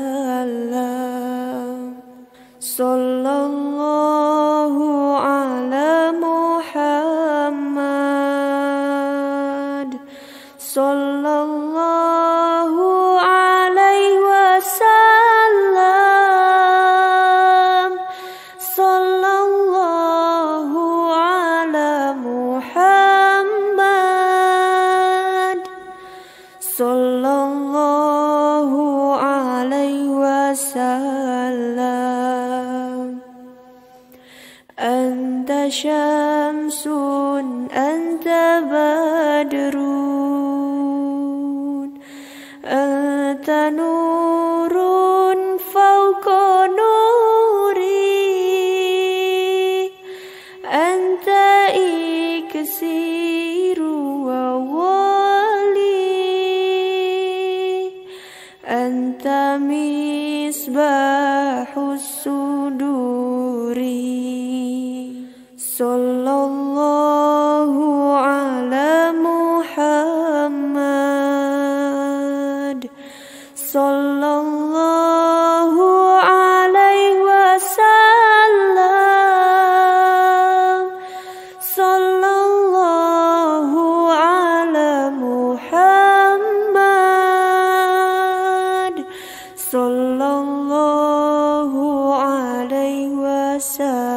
wasallam. Sallallahu ala Muhammad. Sallallahu alaihi wasallam. Sallallahu ala Muhammad. Sallallahu alaihi wasallam. Anta syamsun, anta badrun, anta nurun fawqa nuri, anta iksiru wa wali, anta misbahus suduri. Sallallahu ala Muhammad. Sallallahu alaihi wasallam. Sallallahu ala Muhammad. Sallallahu alaihi wasallam.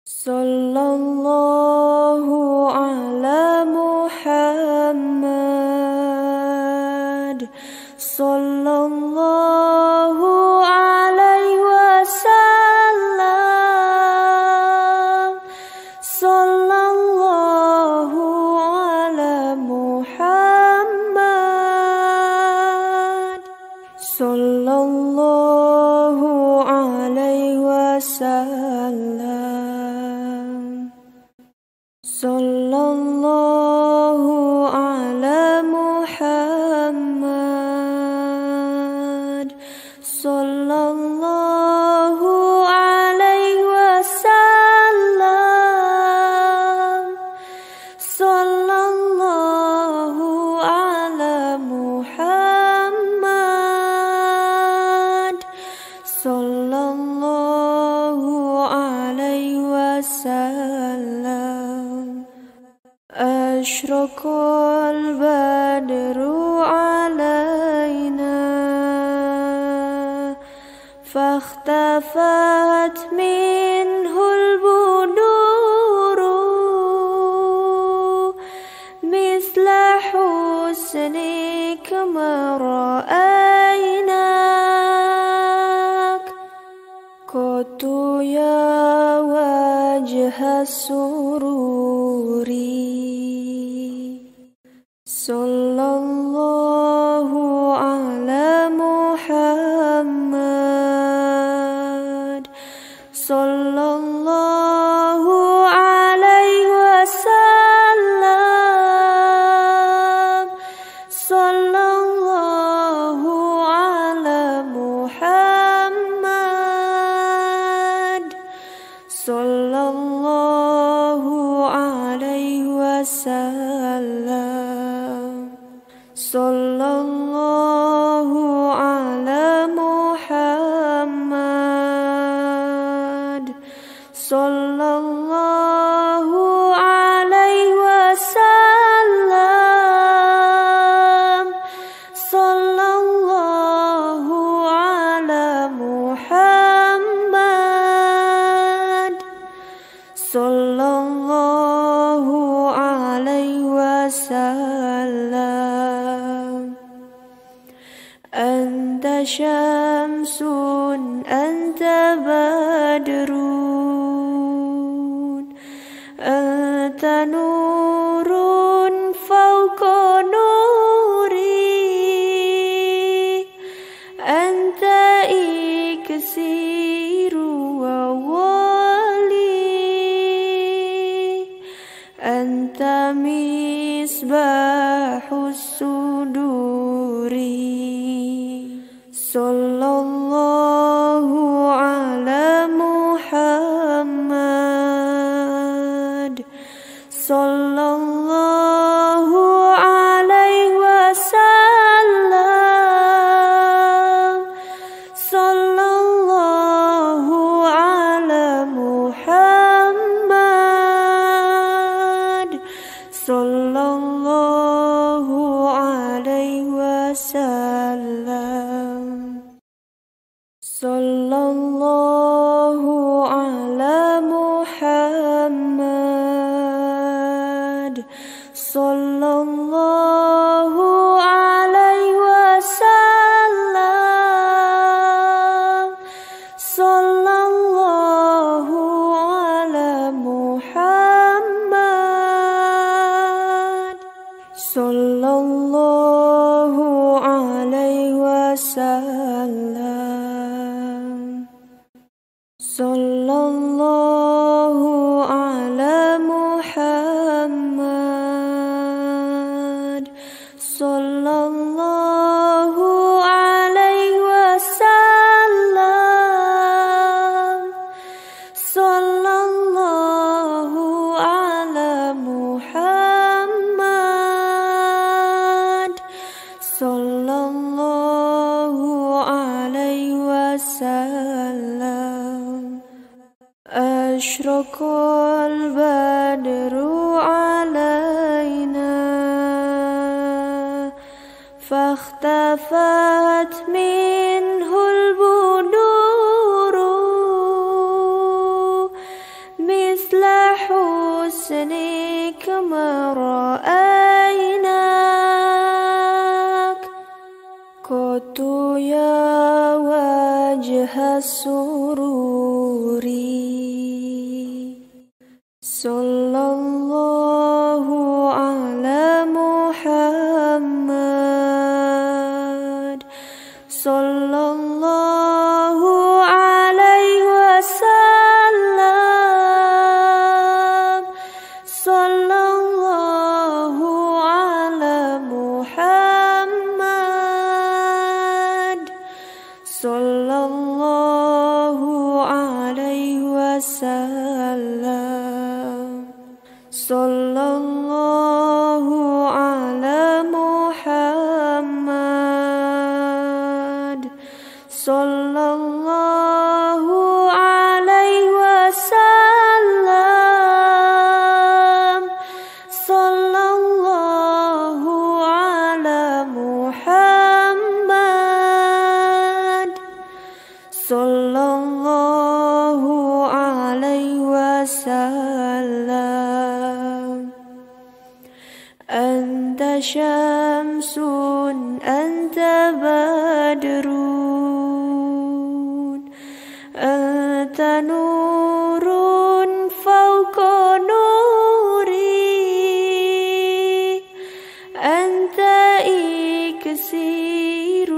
Sallallahu ala Muhammad. Sallallahu alaihi wasallam. Sallallahu ala Muhammad. Sallallahu alaihi wasallam. Sallallahu ala Muhammad. Sallallahu alaihi wasallam. Sallallahu ala Muhammad. Sallallahu alaihi wasallam. Ashraqal badru alaina fakhtafat minhul buduru misla husnika ma ra'aynak qatu ya wajha sururi. Sallallahu ala Muhammad. Sallallahu alaihi wasallam. Sallallahu ala Muhammad. Sallallahu alaihi wasallam. Sallallahu ala Muhammad. Sallallahu alaihi wasallam. Sallallahu ala Muhammad. Sallallahu alaihi wasallam. Anta syamsun, anta badrun, anta nurun fawqa nuri, anta iksiru wa wali, anta misbahus suduri. Sallallahu ala Muhammad. Sallallahu alaihi wasallam. وسلم صلى الله على محمد صلى الله عليه وسلم صلى الله على محمد صلى الله عليه وسلم صلى الله على محمد صلى الله عليه وسلم صلى الله على محمد صلى الله عليه وسلم أشرق البدر علينا فاختفت منه البدور مثل حسنك ما رأيناك قط يا وجه السرور صلى الله على محمد صلى الله عليه وسلم صلى الله على محمد صلى الله عليه وسلم صلى الله على محمد صلى الله عليه وسلم صلى الله على محمد صلى الله عليه وسلم أنت شمس أنت بدر أنت نور فوق نوري أنت إكسير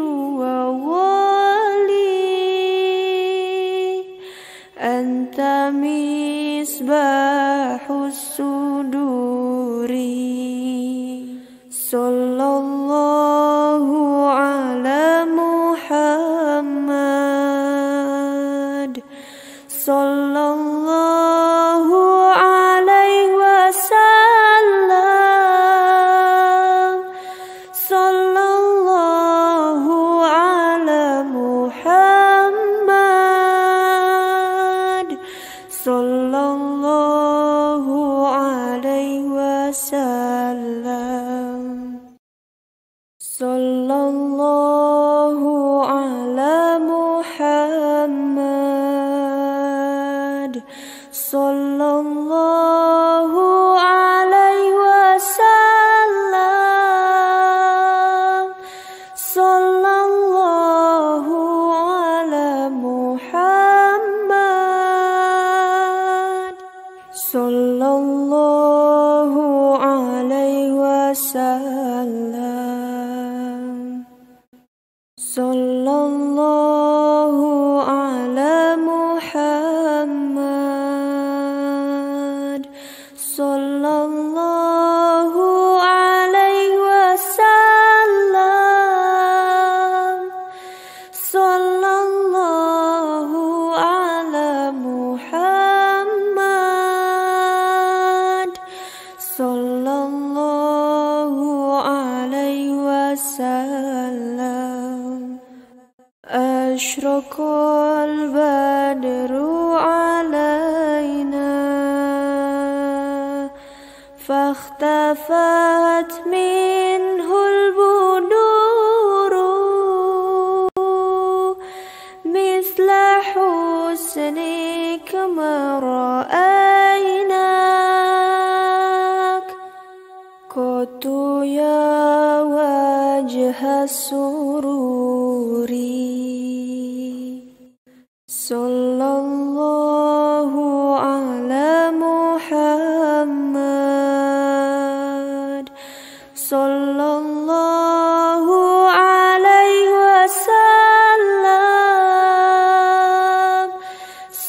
وولي أنت مصباح الصدور صلى الله على محمد صلى الله عليه وسلم صلى الله على محمد صلى الله عليه وسلم صلى الله على محمد صلى الله عليه وسلم صلى الله على محمد صلى الله عليه وسلم صلى الله على محمد صلى الله عليه وسلم صلى الله على محمد صلى الله عليه وسلم أشرق البدر علينا فاختفت منه البدور حسنك ما رأيناك قط يا وجه السرور صلى الله على محمد صلى الله عليه وسلم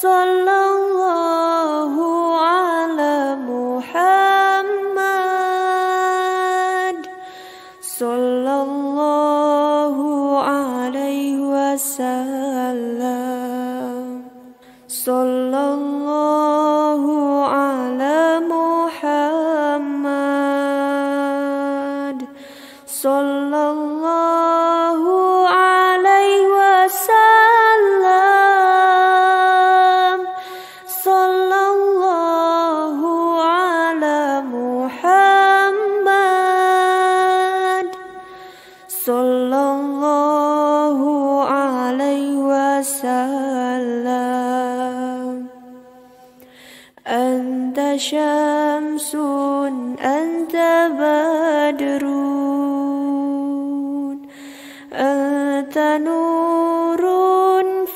صلى الله على محمد صلى الله عليه وسلم صلى الله على محمد صلى الله عليه وسلم صلى الله على محمد صلى الله عليه وسلم أنت شمس أنت بدر أنت نور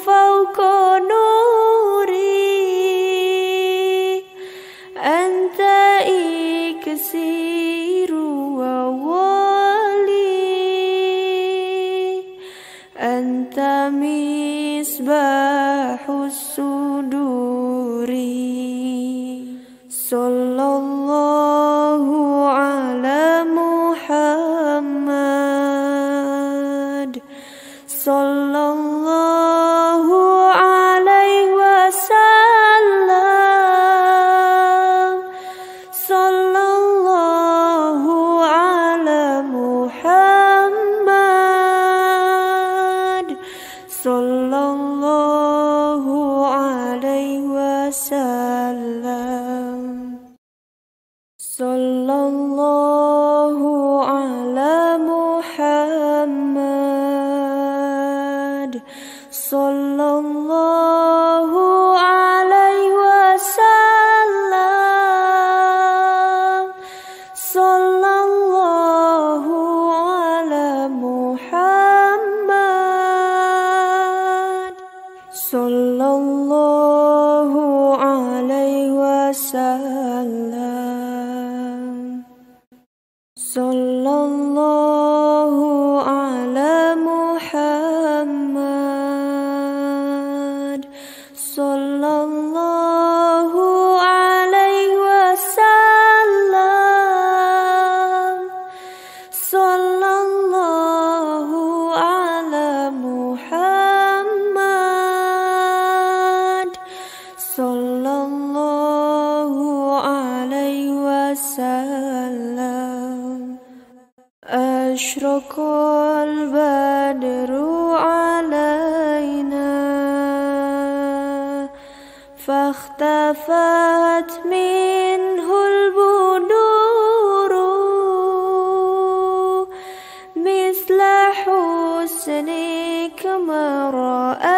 فوق نوري أنت إكسير وولي أنت مصباح الصدور صلى الله على محمد صلى الله عليه وسلم صلى الله على محمد صلى الله عليه وسلم صلى الله على محمد صلى الله عليه وسلم صلى الله على محمد صلى الله عليه وسلم صلى الله على محمد صلى الله عليه وسلم صلى الله على محمد صلى الله عليه وسلم أشرق البدر علينا فاختفت منه البدور مثل حسنك ما رأيناك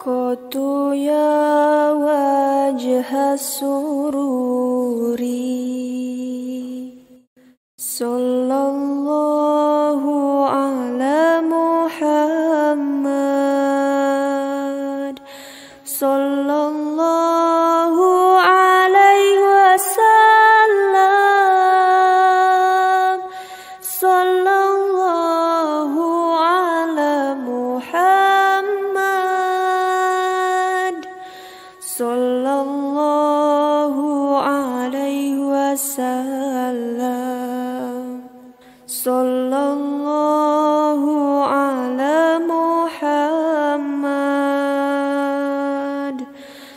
قط يا وجه السرور صلى الله على محمد صلى الله عليه وسلم صلى الله على محمد صلى الله عليه وسلم صلى الله على محمد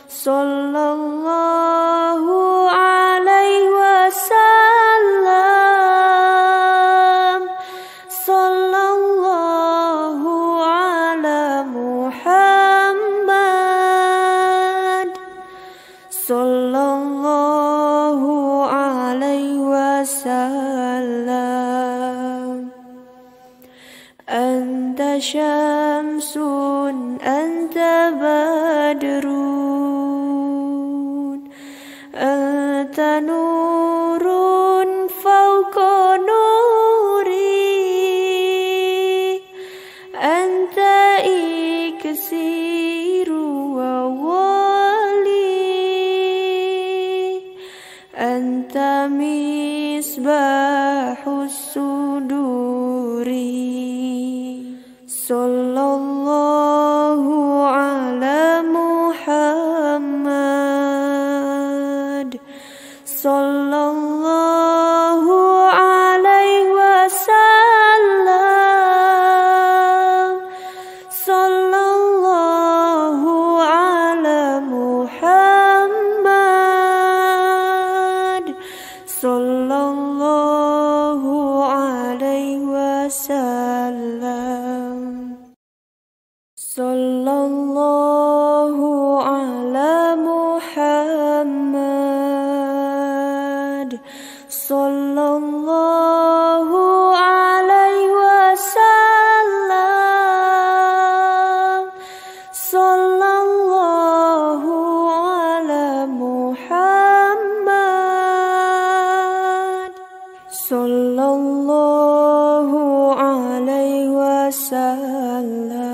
صلى الله عليه وسلم صلى الله على محمد صلى الله عليه وسلم أنت شمس syamsun anta badrun anta nurun fawqa nuri anta iksiru wa wali anta misbahus suduri. Sallallahu ala Muhammad sallallahu alaihi wasallam sallallahu ala Muhammad sallallahu alaihi wasallam sallallahu ala Muhammad sallallahu alaihi wasallam sallallahu ala Muhammad sallallahu alaihi wasallam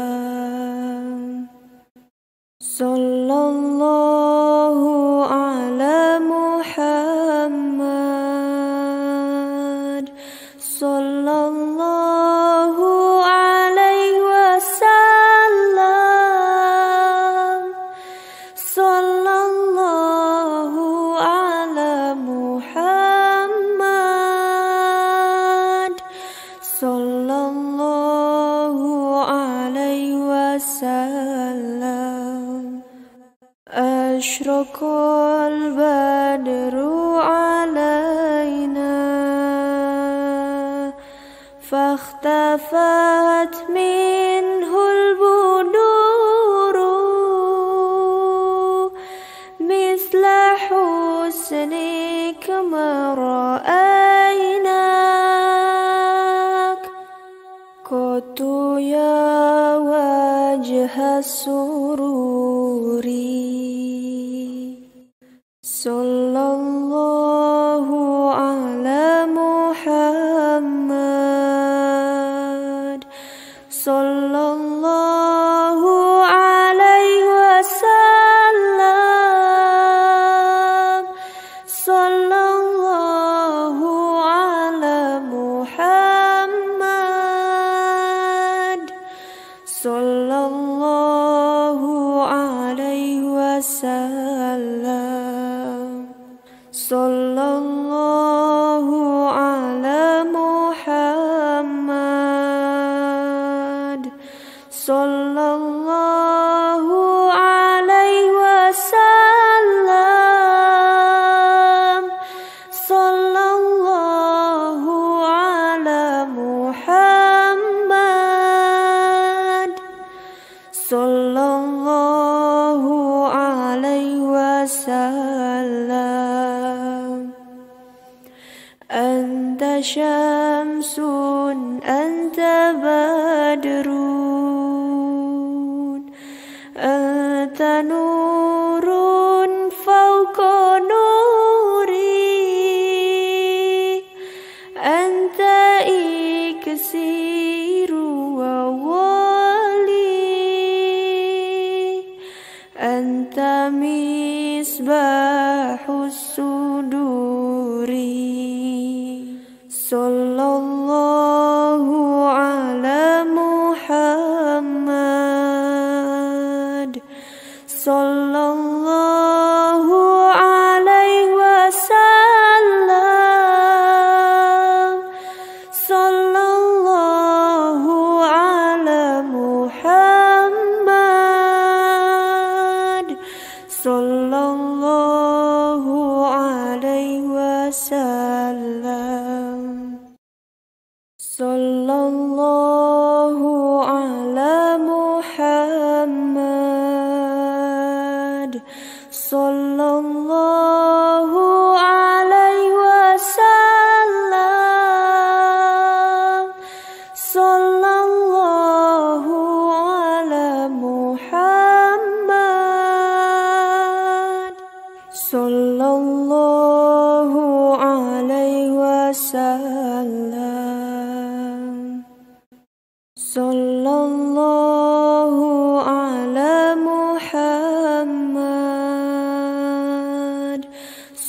sallallahu ala Muhammad sallallahu alaihi wasallam sallallahu ala Muhammad sallallahu alaihi wasallam. Ashraqal badru alaina fakhtafat minhul buduru misla husnika ma ra'aynak qatu ya wajha sururi. Sallallahu ala Muhammad sallallahu alaihi wasallam sallallahu ala Muhammad sallallahu alaihi wasallam sallallahu ala Muhammad sallallahu alaihi wasallam sallallahu ala Muhammad sallallahu alaihi wasallam. Anta syamsun anta badrun anta nurun fawqa nuri anta iksiru wa wali anta misbahus suduri. Sallallahu ala Muhammad sallallahu alaihi wasallam sallallahu ala Muhammad sallallahu alaihi wasallam sallallahu ala Muhammad sallallahu alaihi wasallam sallallahu Sallallahu ala Muhammad.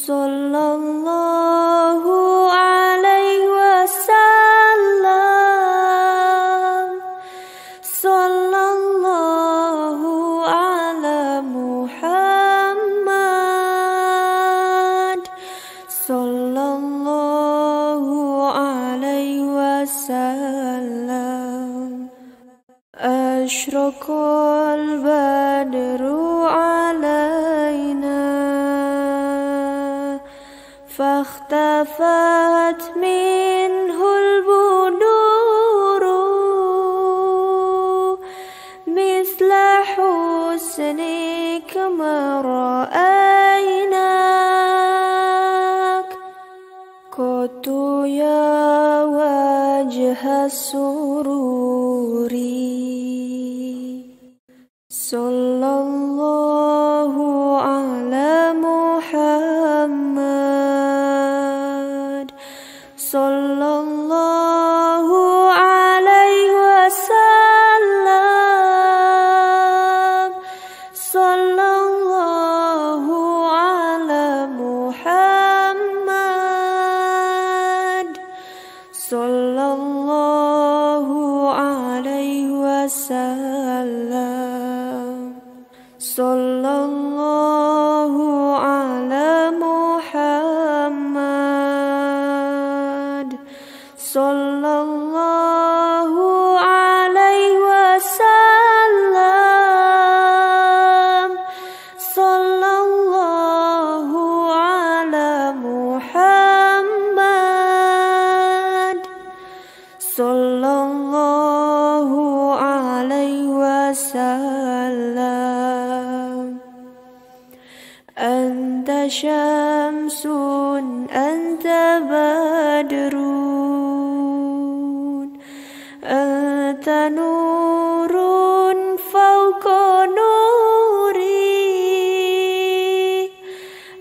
Sallallahu alaihi wasallam. Sallallahu ala Muhammad. Sallallahu alaihi wasallam. Ashraqal badru alaina fakhtafat minhul buduru misla husnik ma ra'aynak qatu ya wajha sururi. Sallallahu ala Muhammad. Sallallahu alaihi wasallam. Sallallahu ala Muhammad. Sallallahu alaihi wasallam. Sallallahu ala Muhammad. Sallallahu alaihi wasallam. Sallallahu ala Muhammad. Sallallahu alaihi wasallam. Anta syamsun, anta badrun, anta nurun fawqa nuri,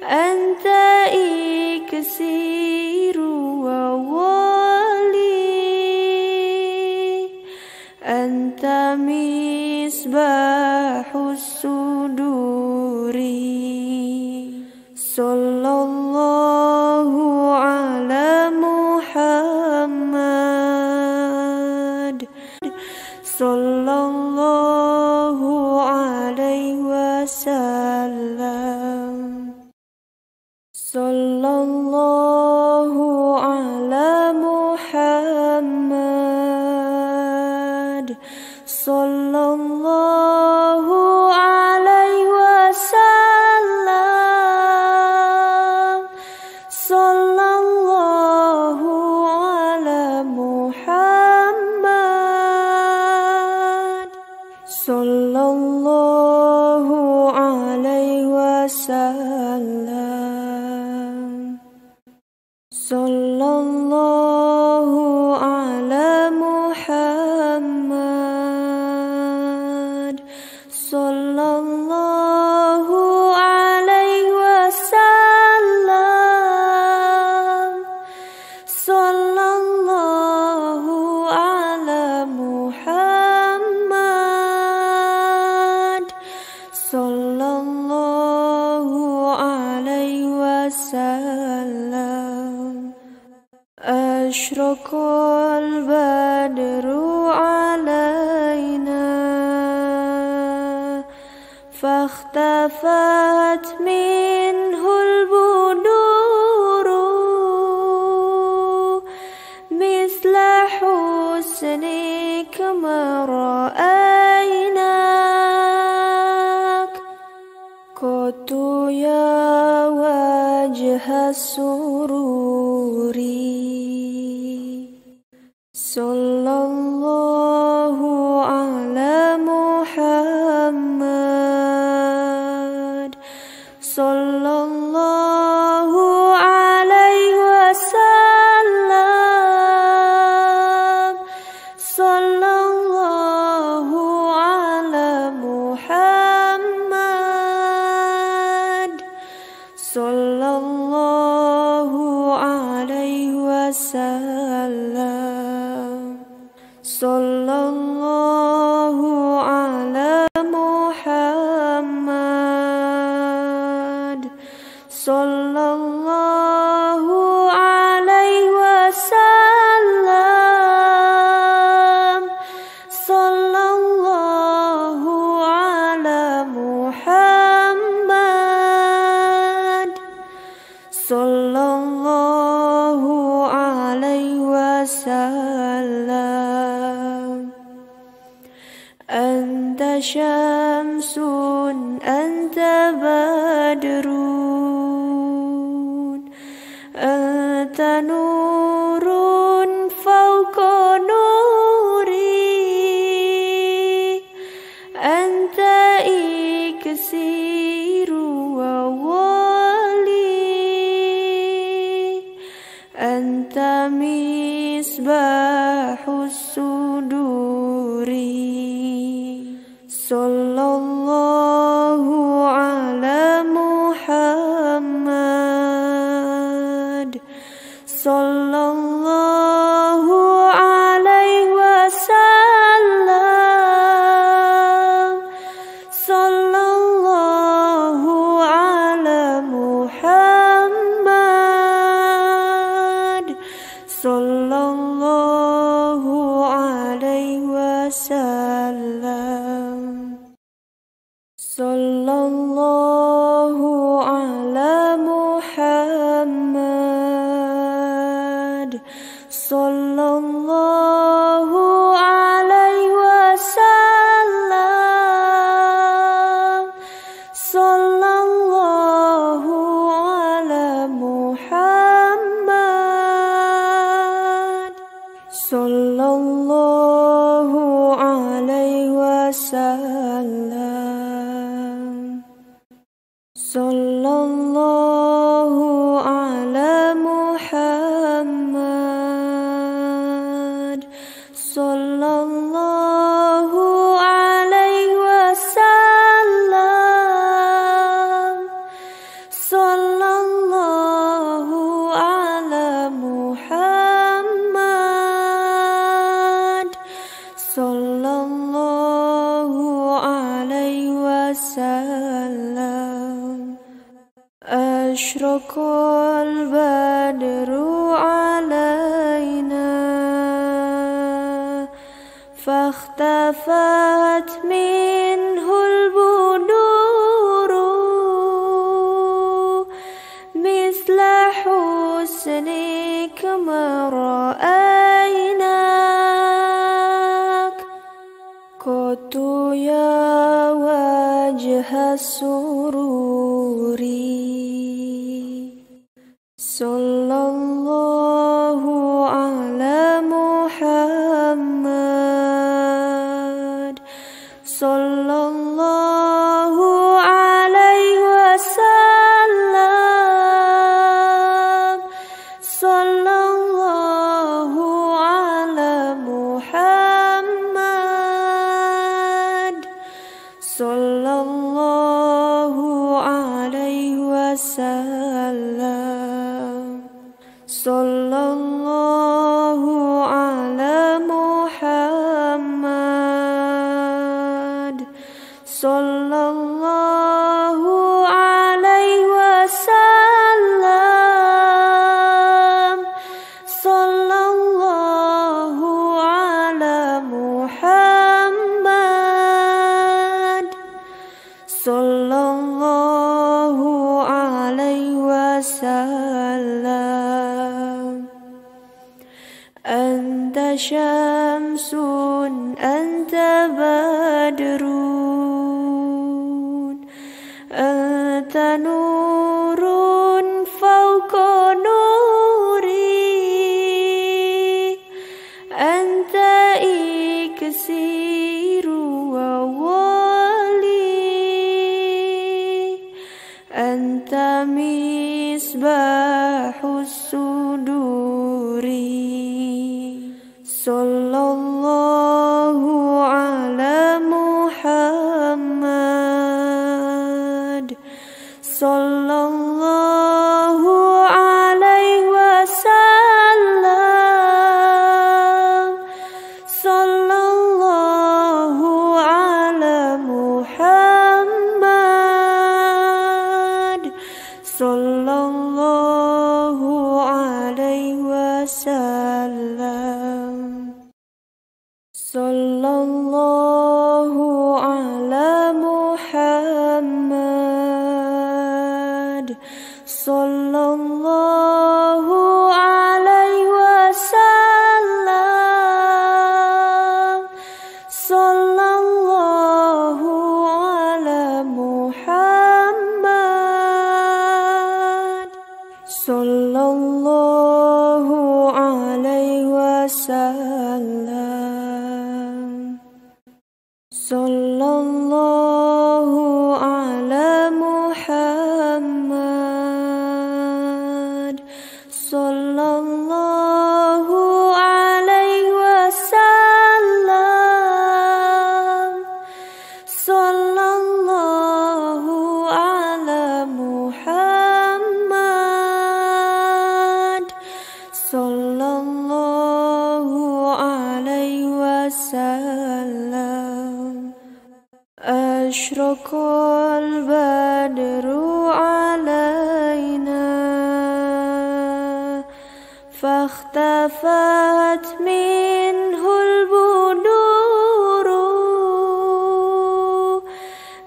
anta iksiru wa wali, anta misbahus suduri. Sallallahu ala Muhammad. Sallallahu alaihi wasallam. Sallallahu ala Muhammad. Sallallahu alaihi wasallam. Sallallahu ala Muhammad. Sallallahu alaihi wasallam. Sallallahu ala Muhammad. Sallallahu alaihi wasallam. Sallallahu ala Muhammad. Sallallahu alaihi wasallam. Ashraqal badru alaina fakhtafat minhul buduru misla husnik ma ra'aynak qatu ya wajha sururi. Sallallahu ala Muhammad. Sallallahu alaihi wasallam. Sallallahu ala Muhammad. Sallallahu alaihi wasallam. Sallallahu sallallahu alaihi wasallam. Sallallahu ala Muhammad, sallallahu alaihi wasallam. Anta syamsun, anta badrun, anta nurun fawqa nuri, anta iksiru wa wali, anta misbahus suduri. Sallallahu ala Muhammad, sallallahu alaihi wasallam. Sallallahu ala Muhammad, sallallahu alaihi wasallam. Sallallahu ala Muhammad, sallallahu alaihi wasallam. Sallallahu ala Muhammad, sallallahu alaihi wasallam. Sallallahu ala Muhammad, sallallahu alaihi wasallam. Sallallahu ala Muhammad, sallallahu alaihi wasallam. Ashraqal badru alaina, fakhtafat minhul buduru, misla husnik ma ra'aynak, qatu ya wajha sururi. Sallallahu ala Muhammad, sallallahu alaihi wasallam. Sallallahu ala Muhammad, sallallahu alaihi wasallam. Sallallahu ala Muhammad, sallallahu alaihi wasallam. Sallallahu ala Muhammad, sallallahu alaihi wasallam. Anta syamsun, anta badrun, anta nurun fawqa nuri, anta iksiru wa wali, anta misbahus suduri. Sallallahu ala Muhammad, sallallahu alaihi wasallam. Sallallahu ala Muhammad, sallallahu Sallallahu ala Muhammad. Sallallahu alaihi wasallam. Sallallahu ala Muhammad. Sallallahu alaihi wasallam. Sallallahu ala Muhammad. Sallallahu alaihi wasallam. Sallallahu ala Muhammad. Sallallahu alaihi wasallam. Ashraqal badru alaina fakhtafat minhul buduru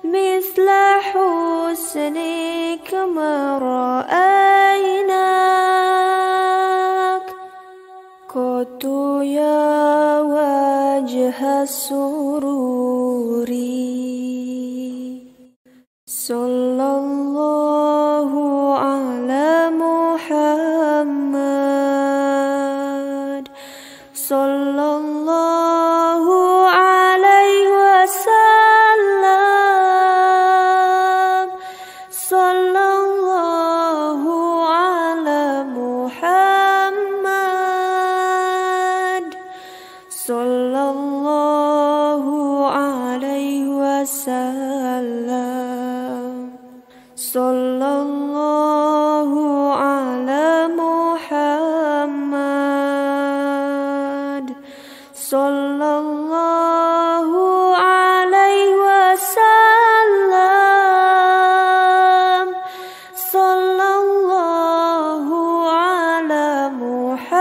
misla husnika ma ra'aynak qatu ya wajha sururi. Sallallahu ala Muhammad. Sallallahu alaihi wasallam. Sallallahu ala Muhammad. Sallallahu alaihi wasallam. Sallallahu ala Muhammad. Sallallahu alaihi wasallam. Sallallahu ala Muhammad.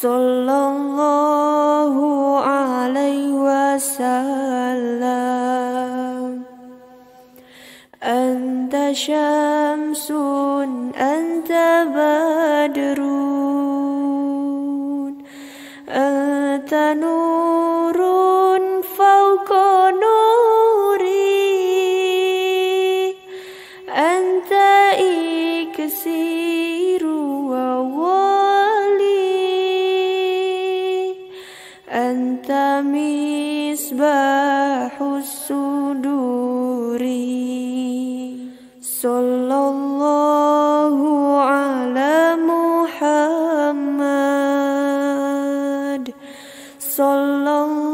Sallallahu alaihi wasallam. Anta syamsun anta badrun anta nurun fawqa nuri anta iksiru wa wali anta misbahus suduri. Sallallahu ala Muhammad. Sallallahu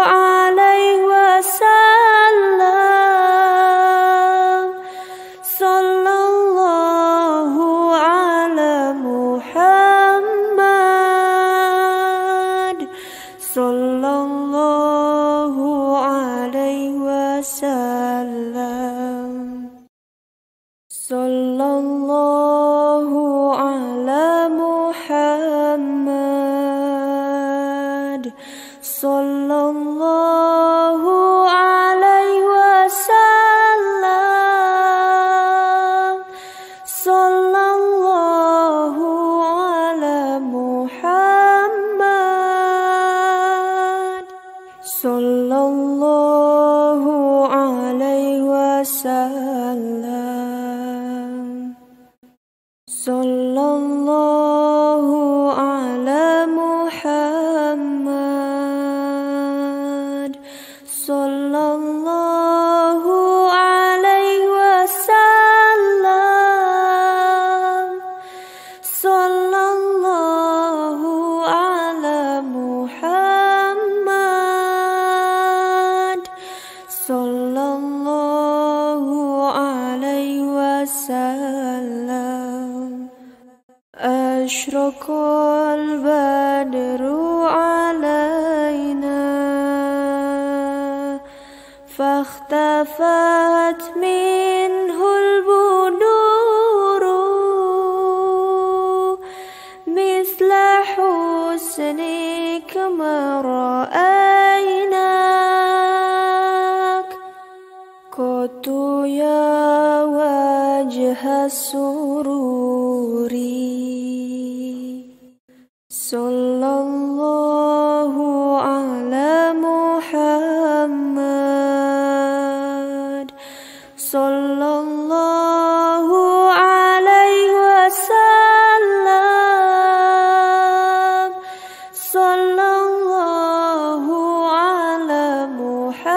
alaihi wasallam. Sallallahu ala Muhammad. Sallallahu alaihi wasallam. Sallallahu ala Muhammad. Sallallahu alaihi wasallam. Sallallahu ala Muhammad. Sallallahu alaihi wasallam. Sallallahu ala Muhammad. Sallallahu alaihi wasallam. Sallallahu ala Muhammad. Sallallahu alaihi wasallam. Ashraqal badru alaina fakhtafat minhul buduru misla حسنك ما رأيناك قط يا وجه السرور صلى الله على محمد صلى الله عليه وسلم صلى الله على محمد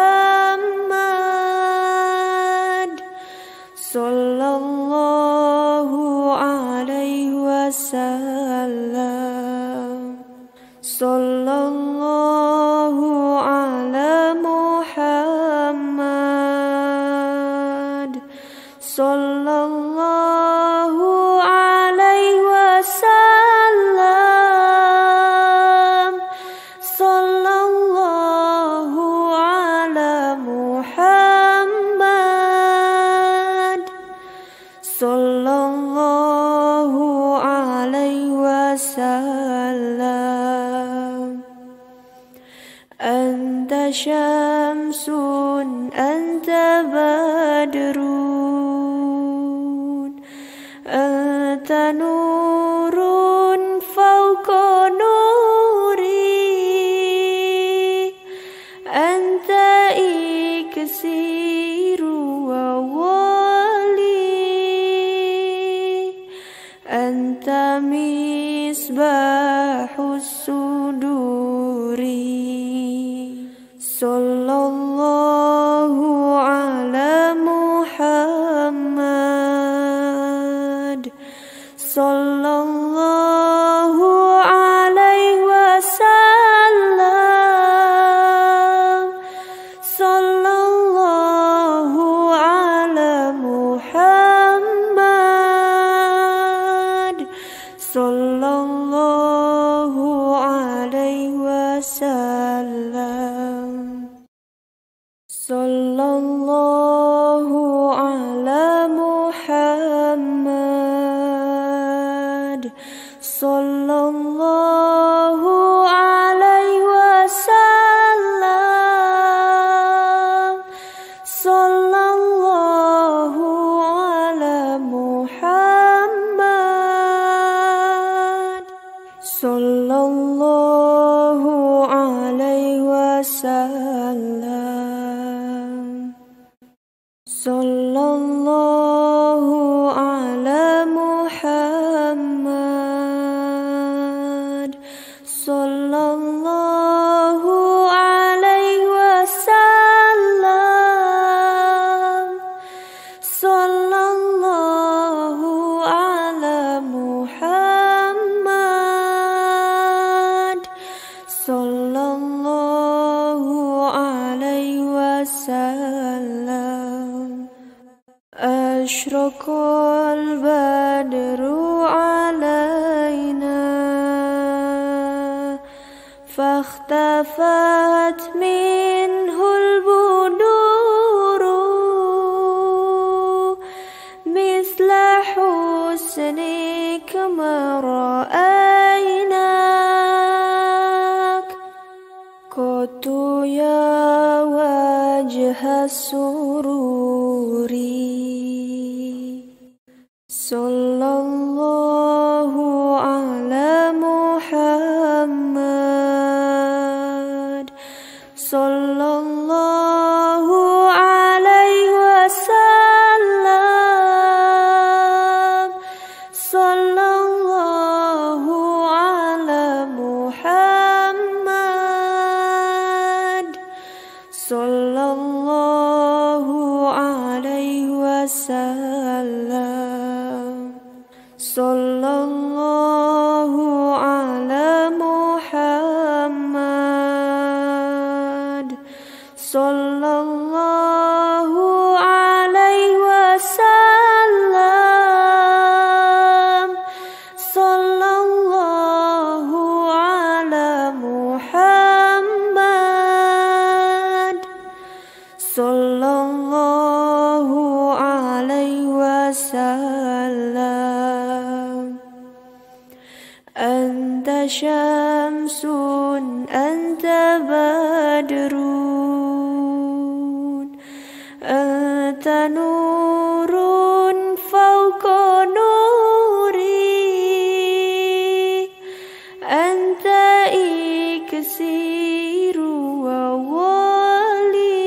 صلى الله عليه وسلم صلى الله على محمد صلى الله عليه وسلم صلى الله على محمد صلى الله عليه وسلم أنت شمس أنت بدر أنت نور فوق نوري أنت إكسير وولي أنت مصباح الصدور صلى الله على محمد صلى الله عليه وسلم صلى الله على محمد صلى الله عليه وسلم صلى الله على محمد صلى الله عليه وسلم صلى الله على محمد صلى الله عليه وسلم صلى الله على محمد صلى الله عليه وسلم صلى الله على محمد صلى الله عليه وسلم أشرق البدر علينا فاختفت منه البدور مثل حسنك ما رأيناك قط يا وجه السرور صلى الله على محمد صلى الله عليه وسلم صلى الله على محمد صلى الله عليه وسلم صلى الله على محمد صلى الله عليه وسلم صلى الله على محمد صلى الله عليه وسلم أنت Anta syamsun anta badrun anta nurun fauqa nuri anta iksiru wa wali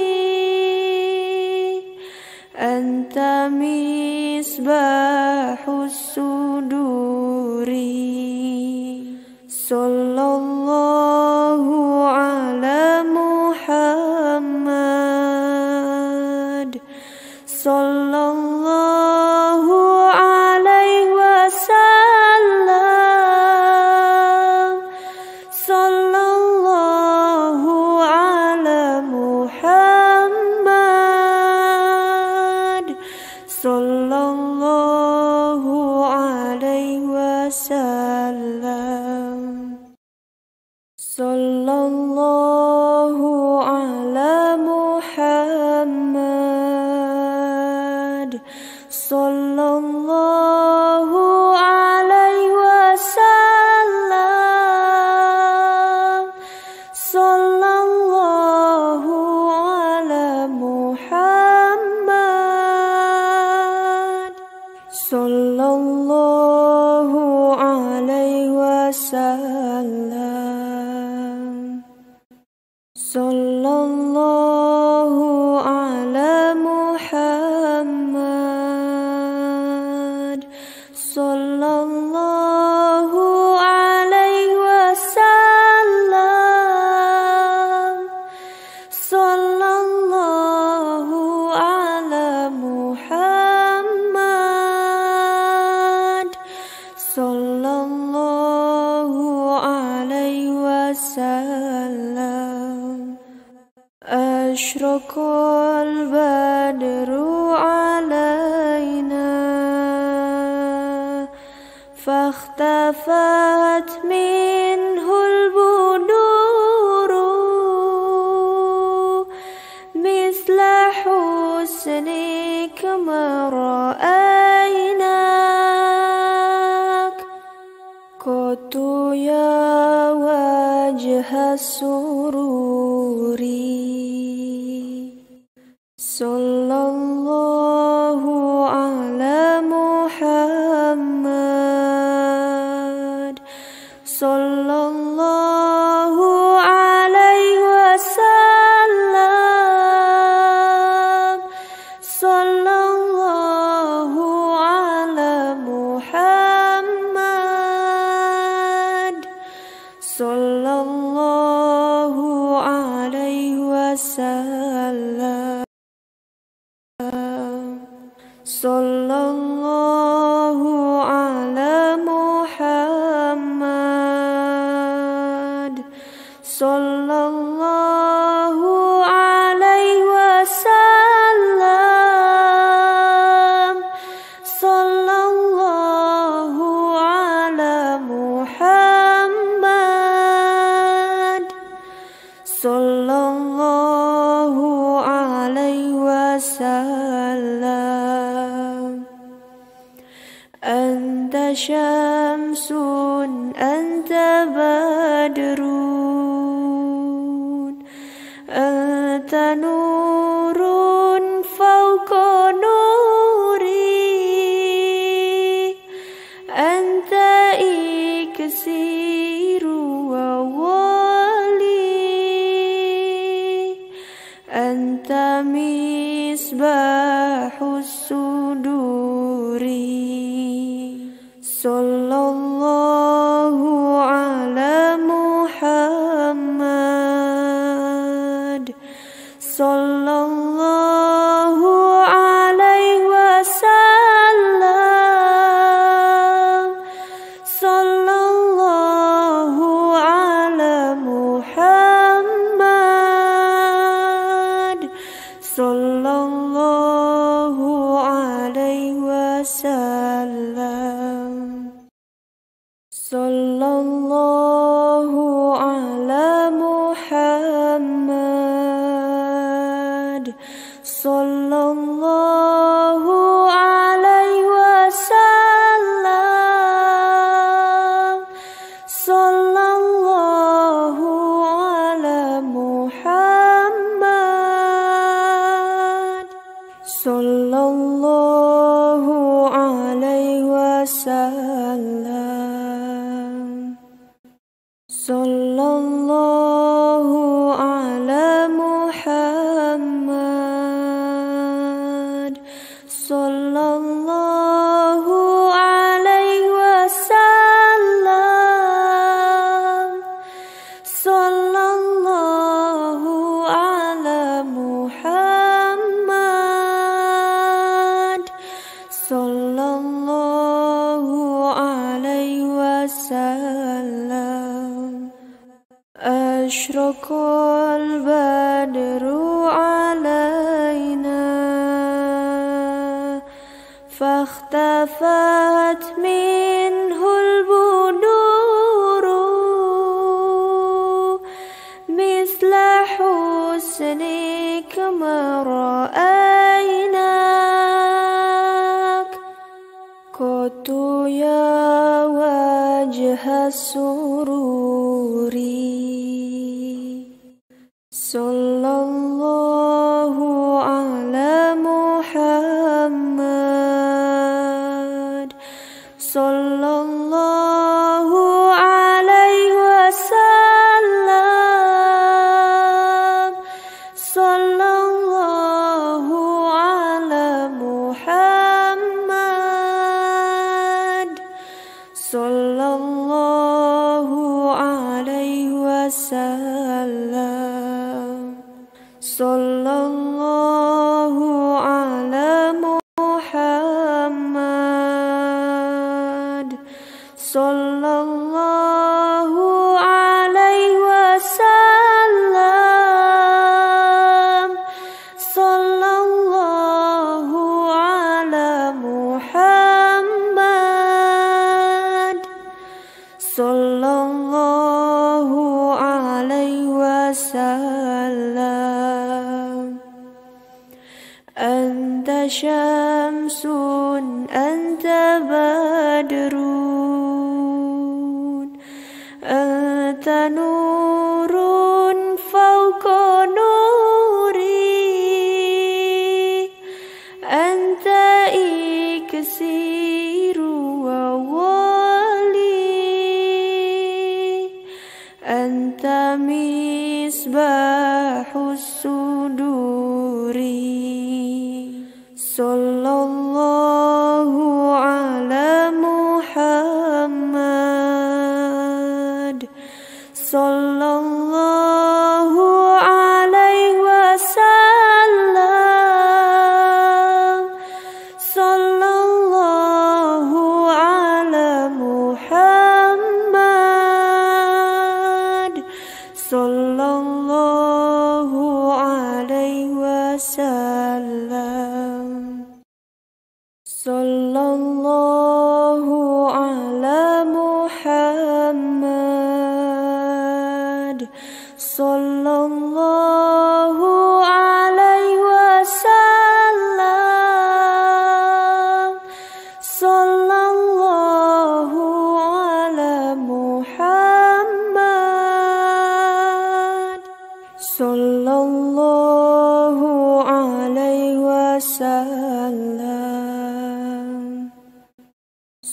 anta misbahus suduri. Sallallahu ala Muhammad sallallahu alaihi wasallam. Sallallahu ala Muhammad sallallahu alaihi wasallam. Sallallahu ala Muhammad sallallahu alaihi wasallam. Sallallahu ala Muhammad sallallahu alaihi wasallam. Sallallahu ala Muhammad sallallahu alaihi wasallam. Sallallahu ala Muhammad sallallahu alaihi wasallam. Ashraqal badru alaina fakhtafat minhul buduru misla husnik ma ra'aynak qatu ya wajha sururi. Sallallahu ala Muhammad sallallahu alaihi wasallam. Sallallahu ala Muhammad sallallahu alaihi wasallam. Sallallahu ala Muhammad sallallahu alaihi wasallam. Sallallahu ala Muhammad sallallahu alaihi wasallam. Anta syamsun anta badrun anta nurun fauqa nuri anta iksiru wa wali anta misbahus suduri. Sallallahu ala Muhammad sallallahu alaihi wasallam. Sallallahu ala Muhammad sallallahu alaihi wasallam. Sallallahu ala Muhammad sallallahu alaihi wasallam. Sallallahu ala Muhammad. Sallallahu alaihi wasallam. Sallallahu ala Muhammad. Sallallahu alaihi wasallam. Ashraqal badru alaina fakhtafat minhul buduru misla husnik ma ra'aynak qatu ya wajha sururi. Sallallahu ala Muhammad. Sallallahu alaihi wasallam. Sallallahu ala Muhammad. Sallallahu alaihi wasallam. Sallallahu ala Muhammad. Sallallahu alaihi wasallam. Sallallahu ala Muhammad. Sallallahu alaihi wasallam. Anta syamsun anta badrun anta nurun fawqa nuri anta iksiru wa wali anta misbahus suduri. Sallallahu ala Muhammad. Sallallahu alaihi wasallam. Sallallahu ala Muhammad. Sallallahu alaihi wasallam. Sallallahu ala Muhammad. Sallallahu alaihi wasallam. Sallallahu ala Muhammad. Sallallahu alaihi wasallam.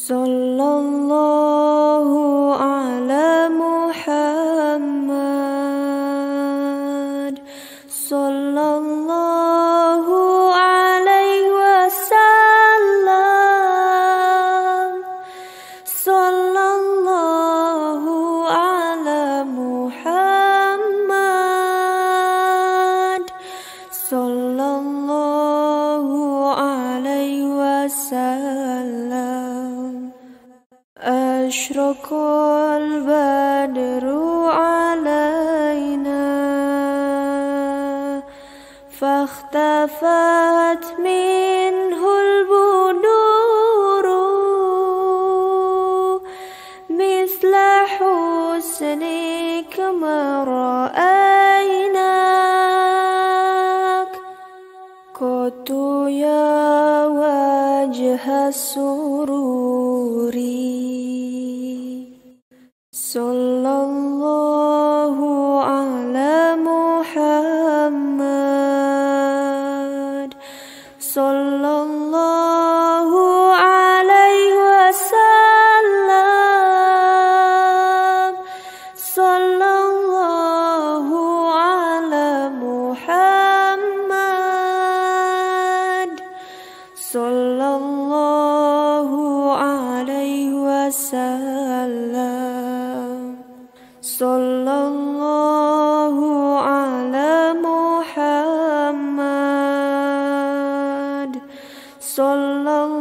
Sallallahu ala Muhammad. Sallallahu alaihi wasallam. Sallallahu ala Muhammad. Sallallahu alaihi wasallam. Ashraqal badru alaina fakhtafat minhul buduru misla husnik ma ra'aynak qatu ya wajha sururi. Sallallahu ala Muhammad. Sallallahu alaihi wasallam. Sallallahu ala Muhammad. Sallallahu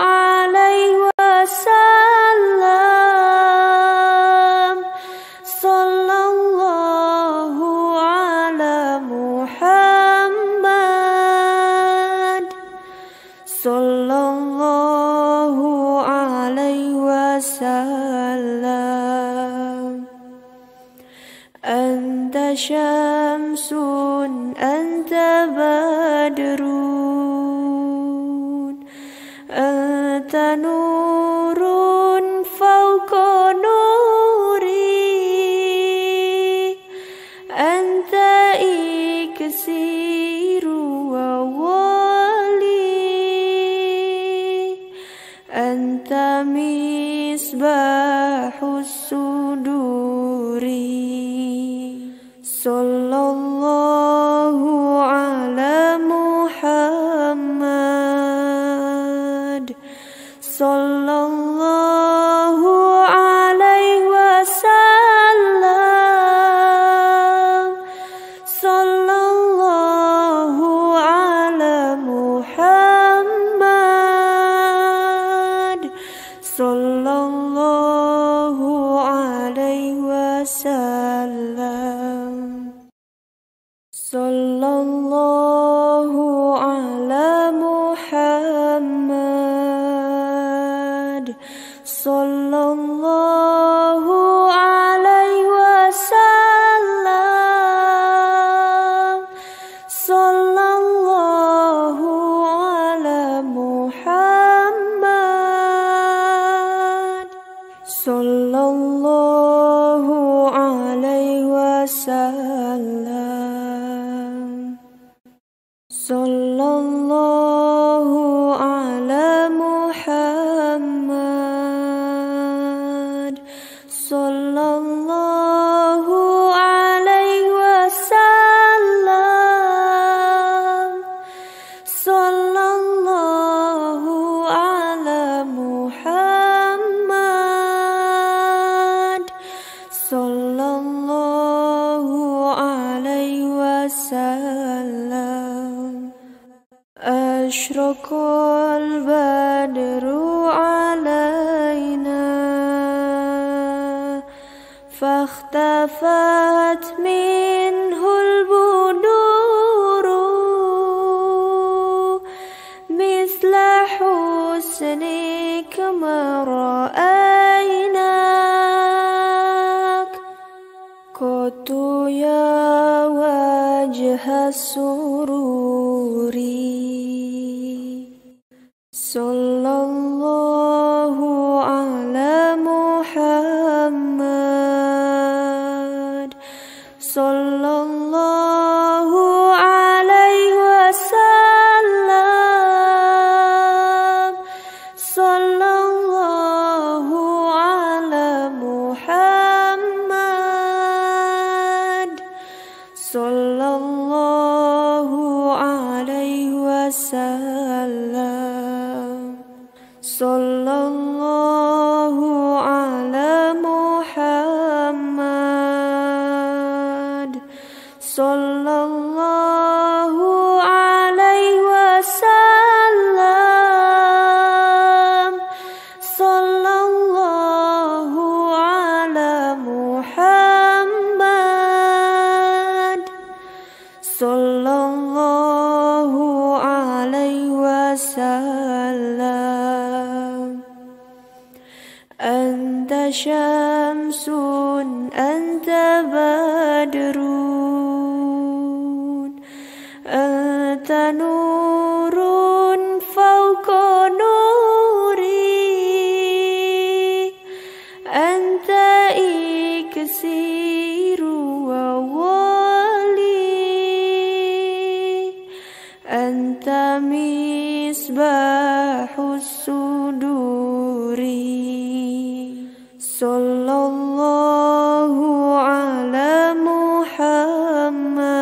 alaihi wasallam. Sallallahu ala Muhammad. Sallallahu alaihi wasallam. Anta syamsun, anta badrun, anta nurun fawqa nuri, anta iksiru wa wali, anta misbahus suduri. Sallallahu ala Muhammad. Sallallahu alaihi wasallam. Sallallahu ala Muhammad. Sallallahu alaihi wasallam. Sallallahu ala Muhammad. Sallallahu alaihi wasallam. Sallallahu ala Muhammad. Sallallahu alaihi wasallam. Sallallahu ala Muhammad. Sallallahu alaihi wasallam. Sallallahu ala Muhammad. Sallallahu alaihi wasallam. Ashraqal badru alaina fakhtafat minhul buduru misla husnik ma ra'aynak qatu ya wajha sururi. Sallallahu ala Muhammad. Sallallahu alaihi wasallam. Sallallahu ala Muhammad. Sallallahu alaihi wasallam. Sallallahu ala Muhammad. Sallallahu alaihi wasallam. Sallallahu ala Muhammad. Sallallahu alaihi wasallam. Anta syamsun, anta badrun, anta nurun fawqa nuri, anta iksiru wa wali, anta misbahus suduri. Sallallahu ala Muhammad.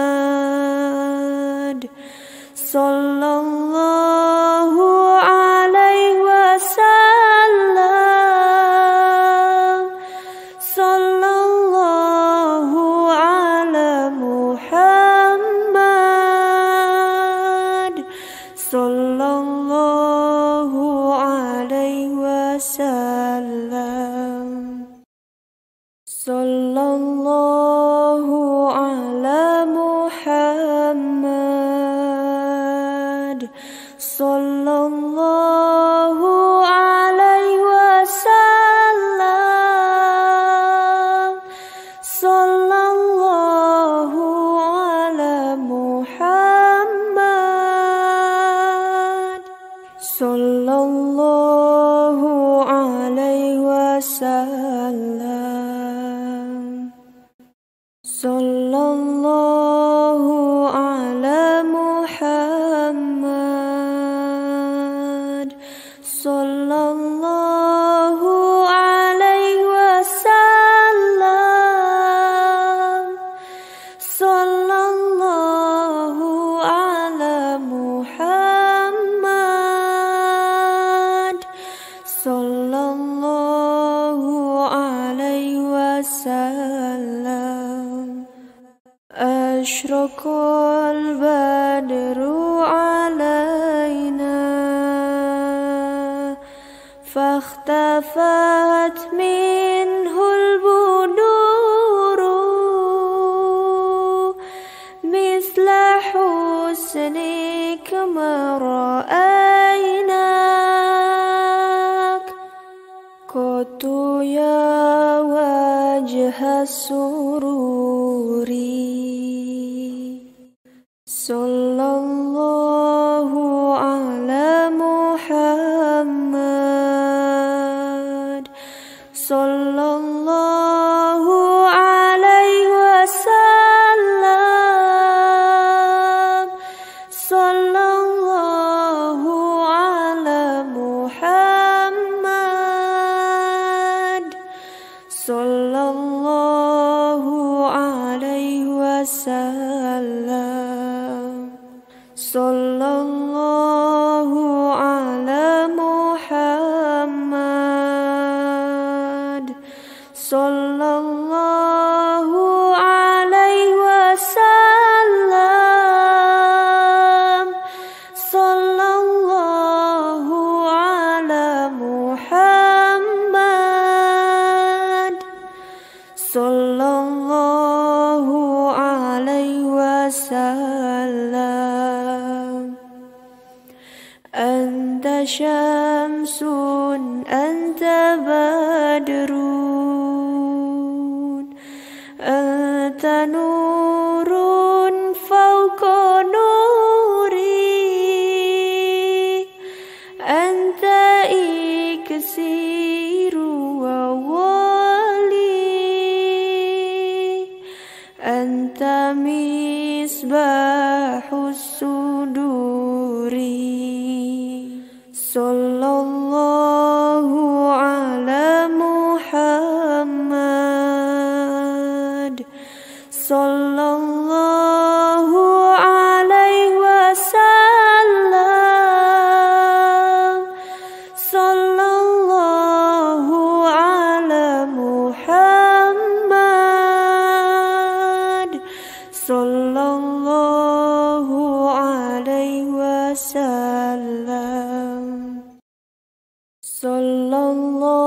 Sallallahu alaihi wasallam. Sallallahu ala Muhammad. Sallallahu alaihi wasallam. Sallallahu ala Muhammad. Sallallahu alaihi wasallam. Sallallahu ala Muhammad. Sallallahu alaihi wasallam. Sallallahu ala Muhammad. Sallallahu alaihi wasallam. Ashraqal badru alaina fakhtafat minhul buduru misla husnik ma ra'aynak qatu ya wajha sururi. Sallallahu ala Muhammad. Sallallahu alaihi wasallam. Sallallahu ala Muhammad. Sallallahu alaihi wasallam. Sallallahu ala Muhammad. Sallallahu alaihi wasallam. Sallallahu ala Muhammad. Sallallahu alaihi wasallam. Anta syamsun anta badrun anta nurun fawqa nuri anta iksiru wa wali anta misbahus suduri. Sallallahu ala Muhammad. Sallallahu alaihi wasallam. Sallallahu ala Muhammad. Sallallahu alaihi wasallam. Sallallahu